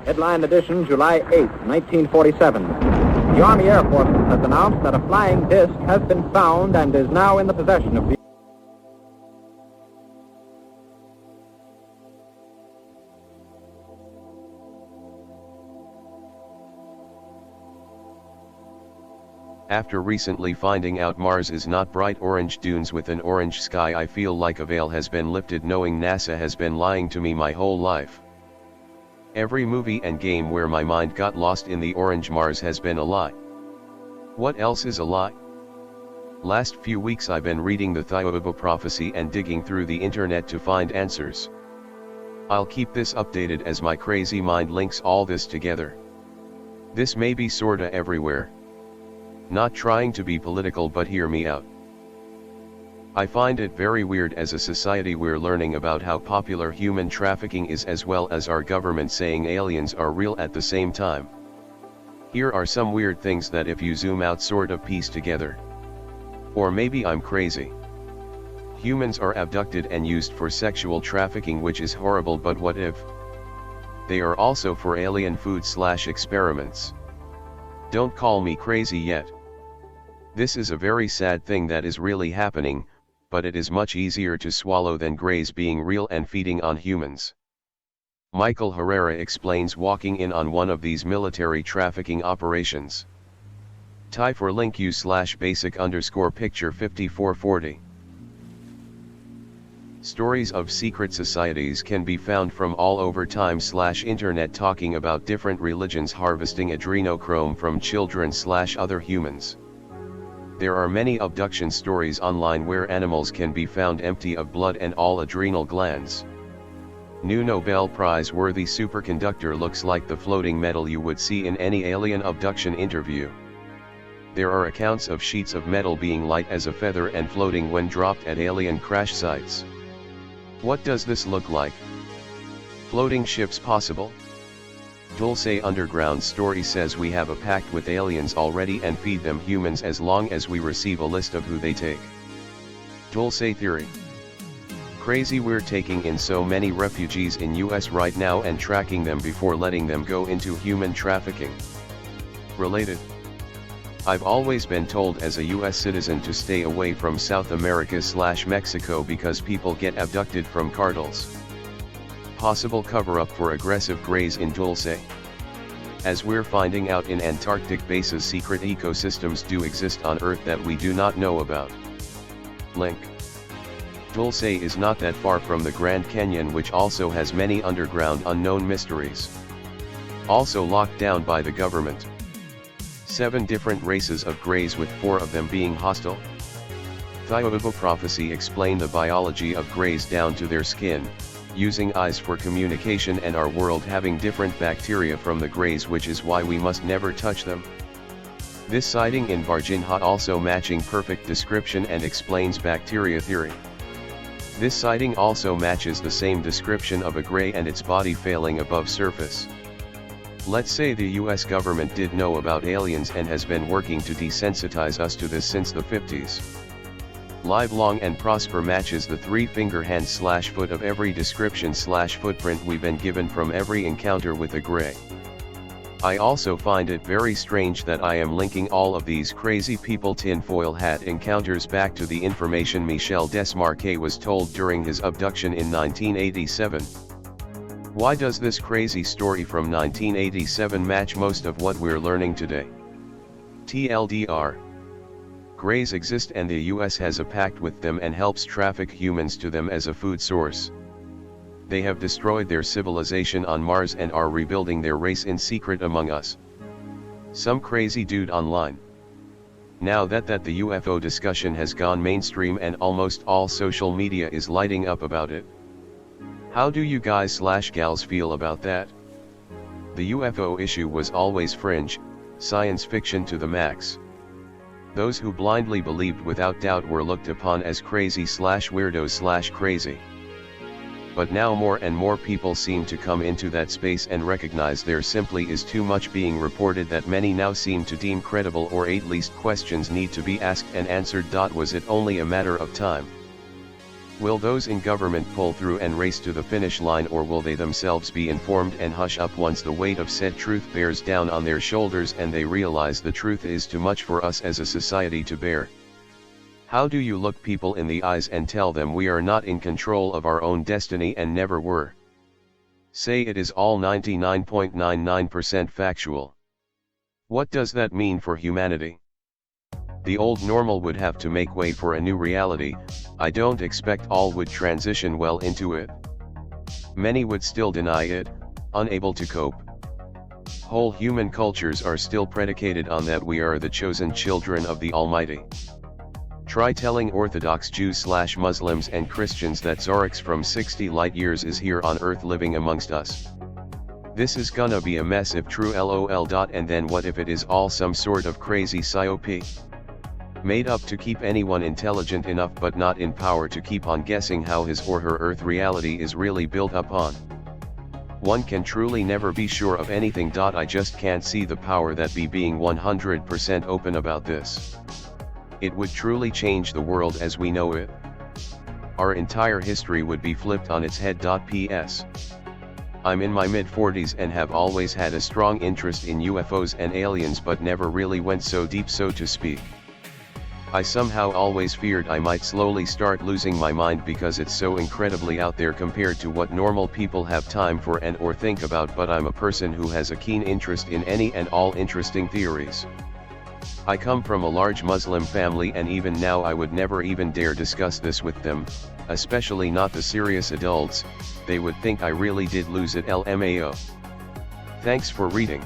Headline edition, July 8, 1947. The Army Air Forces has announced that a flying disc has been found and is now in the possession of the... After recently finding out Mars is not bright orange dunes with an orange sky, I feel like a veil has been lifted, knowing NASA has been lying to me my whole life. Every movie and game where my mind got lost in the orange Mars has been a lie. What else is a lie? Last few weeks I've been reading the Thiobo prophecy and digging through the internet to find answers. I'll keep this updated as my crazy mind links all this together. This may be sorta everywhere. Not trying to be political, but hear me out. I find it very weird as a society we're learning about how popular human trafficking is, as well as our government saying aliens are real at the same time. Here are some weird things that if you zoom out sort of piece together. Or maybe I'm crazy. Humans are abducted and used for sexual trafficking, which is horrible, but what if they are also for alien food/experiments? Don't call me crazy yet. This is a very sad thing that is really happening, but it is much easier to swallow than greys being real and feeding on humans. Michael Herrera explains walking in on one of these military trafficking operations. Tie for link u/basic_picture 5440. Stories of secret societies can be found from all over time/internet talking about different religions harvesting adrenochrome from children/other humans. There are many abduction stories online where animals can be found empty of blood and all adrenal glands. New Nobel Prize-worthy superconductor looks like the floating metal you would see in any alien abduction interview. There are accounts of sheets of metal being light as a feather and floating when dropped at alien crash sites. What does this look like? Floating ships possible? Dulce underground story says we have a pact with aliens already and feed them humans as long as we receive a list of who they take. Dulce theory. Crazy, we're taking in so many refugees in US right now and tracking them before letting them go into human trafficking. Related. I've always been told as a US citizen to stay away from South America/Mexico because people get abducted from cartels. Possible cover-up for aggressive greys in Dulce. As we're finding out, in Antarctic bases secret ecosystems do exist on Earth that we do not know about. Link. Dulce is not that far from the Grand Canyon, which also has many underground unknown mysteries. Also locked down by the government. 7 different races of greys, with 4 of them being hostile. Thiobo prophecy explain the biology of greys down to their skin, using eyes for communication, and our world having different bacteria from the greys, which is why we must never touch them. This sighting in Varginha also matching perfect description and explains bacteria theory. This sighting also matches the same description of a grey and its body failing above surface. Let's say the US government did know about aliens and has been working to desensitize us to this since the 50s. Live long and prosper matches the 3-finger hand/foot of every description/footprint we've been given from every encounter with a grey. I also find it very strange that I am linking all of these crazy people tinfoil hat encounters back to the information Michel Desmarquet was told during his abduction in 1987. Why does this crazy story from 1987 match most of what we're learning today? TLDR. Greys exist and the US has a pact with them and helps traffic humans to them as a food source. They have destroyed their civilization on Mars and are rebuilding their race in secret among us. Some crazy dude online. Now that the UFO discussion has gone mainstream and almost all social media is lighting up about it. How do you guys/gals feel about that? The UFO issue was always fringe, science fiction to the max. Those who blindly believed without doubt were looked upon as crazy/weirdos/crazy. But now more and more people seem to come into that space and recognize there simply is too much being reported that many now seem to deem credible, or at least questions need to be asked and answered. Was it only a matter of time? Will those in government pull through and race to the finish line, or will they themselves be informed and hush up once the weight of said truth bears down on their shoulders and they realize the truth is too much for us as a society to bear? How do you look people in the eyes and tell them we are not in control of our own destiny and never were? Say it is all 99.99% factual. What does that mean for humanity? The old normal would have to make way for a new reality. I don't expect all would transition well into it. Many would still deny it, unable to cope. Whole human cultures are still predicated on that we are the chosen children of the Almighty. Try telling Orthodox Jews/Muslims and Christians that Zorix from 60 light years is here on Earth living amongst us. This is gonna be a mess if true lol. And then what if it is all some sort of crazy psyop? Made up to keep anyone intelligent enough but not in power to keep on guessing how his or her Earth reality is really built upon. One can truly never be sure of anything. I just can't see the power that be being 100% open about this. It would truly change the world as we know it. Our entire history would be flipped on its head. P.S. I'm in my mid-40s and have always had a strong interest in UFOs and aliens but never really went so deep, so to speak. I somehow always feared I might slowly start losing my mind because it's so incredibly out there compared to what normal people have time for and or think about, but I'm a person who has a keen interest in any and all interesting theories. I come from a large Muslim family and even now I would never even dare discuss this with them, especially not the serious adults. They would think I really did lose it. LMAO. Thanks for reading.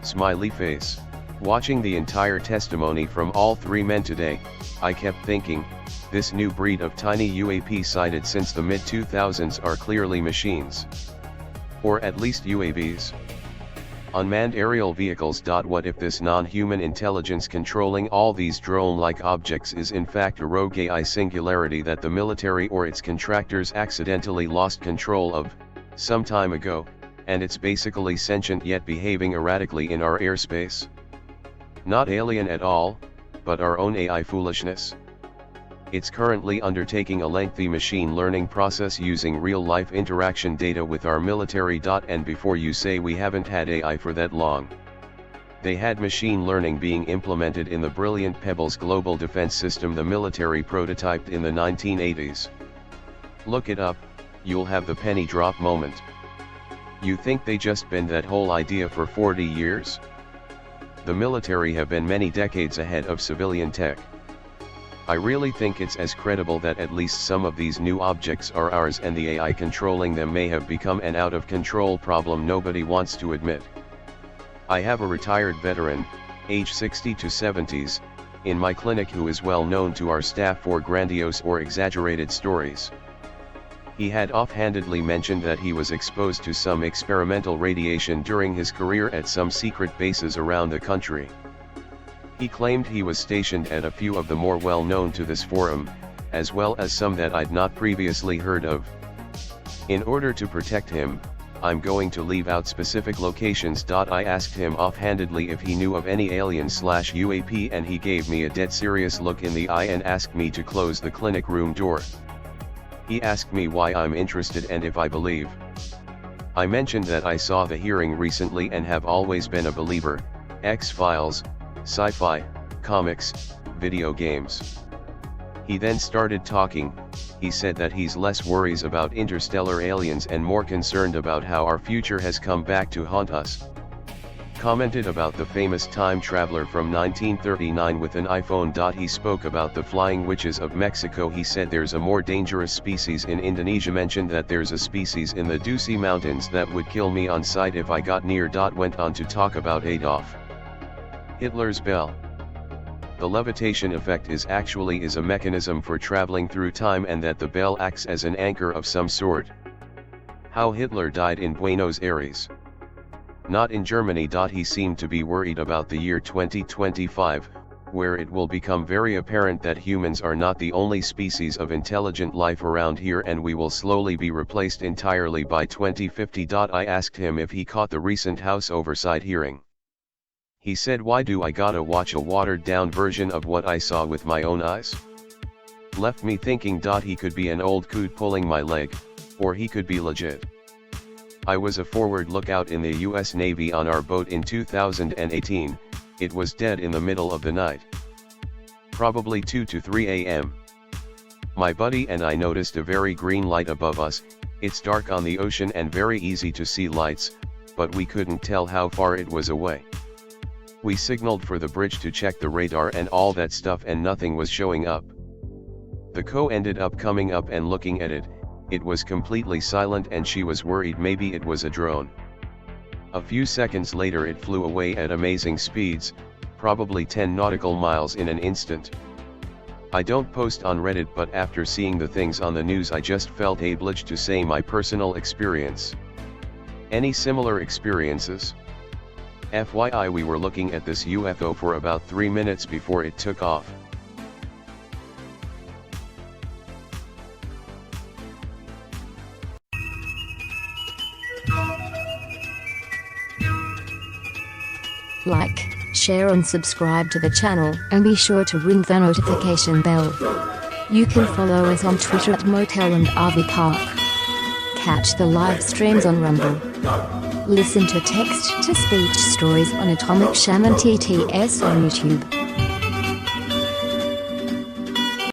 Smiley face. Watching the entire testimony from all three men today, I kept thinking, this new breed of tiny UAP sighted since the mid-2000s are clearly machines. Or at least UAVs. Unmanned aerial vehicles. What if this non-human intelligence controlling all these drone-like objects is in fact a rogue AI singularity that the military or its contractors accidentally lost control of, some time ago, and it's basically sentient yet behaving erratically in our airspace? Not alien at all, but our own AI foolishness. It's currently undertaking a lengthy machine learning process using real-life interaction data with our military. And before you say we haven't had AI for that long. They had machine learning being implemented in the brilliant Pebbles global defense system the military prototyped in the 1980s. Look it up, you'll have the penny drop moment. You think they just been that whole idea for 40 years? The military have been many decades ahead of civilian tech. I really think it's as credible that at least some of these new objects are ours and the AI controlling them may have become an out-of-control problem nobody wants to admit. I have a retired veteran, age 60 to 70s, in my clinic who is well known to our staff for grandiose or exaggerated stories. He had offhandedly mentioned that he was exposed to some experimental radiation during his career at some secret bases around the country. He claimed he was stationed at a few of the more well-known to this forum, as well as some that I'd not previously heard of. In order to protect him, I'm going to leave out specific locations. I asked him offhandedly if he knew of any alien/UAP and he gave me a dead serious look in the eye and asked me to close the clinic room door. He asked me why I'm interested and if I believe. I mentioned that I saw The Hearing recently and have always been a believer, X-Files, sci-fi, comics, video games. He then started talking. He said that he's less worries about interstellar aliens and more concerned about how our future has come back to haunt us. Commented about the famous time traveler from 1939 with an iPhone. He spoke about the flying witches of Mexico. He said there's a more dangerous species in Indonesia. Mentioned that there's a species in the Dulce mountains that would kill me on sight if I got near. Went on to talk about Adolf Hitler's bell. The levitation effect is a mechanism for traveling through time and that the bell acts as an anchor of some sort. How Hitler died in Buenos Aires. Not in Germany. He seemed to be worried about the year 2025, where it will become very apparent that humans are not the only species of intelligent life around here and we will slowly be replaced entirely by 2050. I asked him if he caught the recent House Oversight hearing. He said, why do I gotta watch a watered down version of what I saw with my own eyes? Left me thinking. He could be an old coot pulling my leg, or he could be legit. I was a forward lookout in the US Navy on our boat in 2018, it was dead in the middle of the night. Probably 2 to 3 a.m. My buddy and I noticed a very green light above us. It's dark on the ocean and very easy to see lights, but we couldn't tell how far it was away. We signaled for the bridge to check the radar and all that stuff and nothing was showing up. The co ended up coming up and looking at it. It was completely silent and she was worried maybe it was a drone. A few seconds later it flew away at amazing speeds, probably 10 nautical miles in an instant. I don't post on Reddit, but after seeing the things on the news I just felt obliged to say my personal experience. Any similar experiences? FYI, we were looking at this UFO for about 3 minutes before it took off. Like, share and subscribe to the channel, and be sure to ring the notification bell. You can follow us on Twitter at Motel and RV Park. Catch the live streams on Rumble. Listen to text-to-speech stories on Atomic Shaman TTS on YouTube.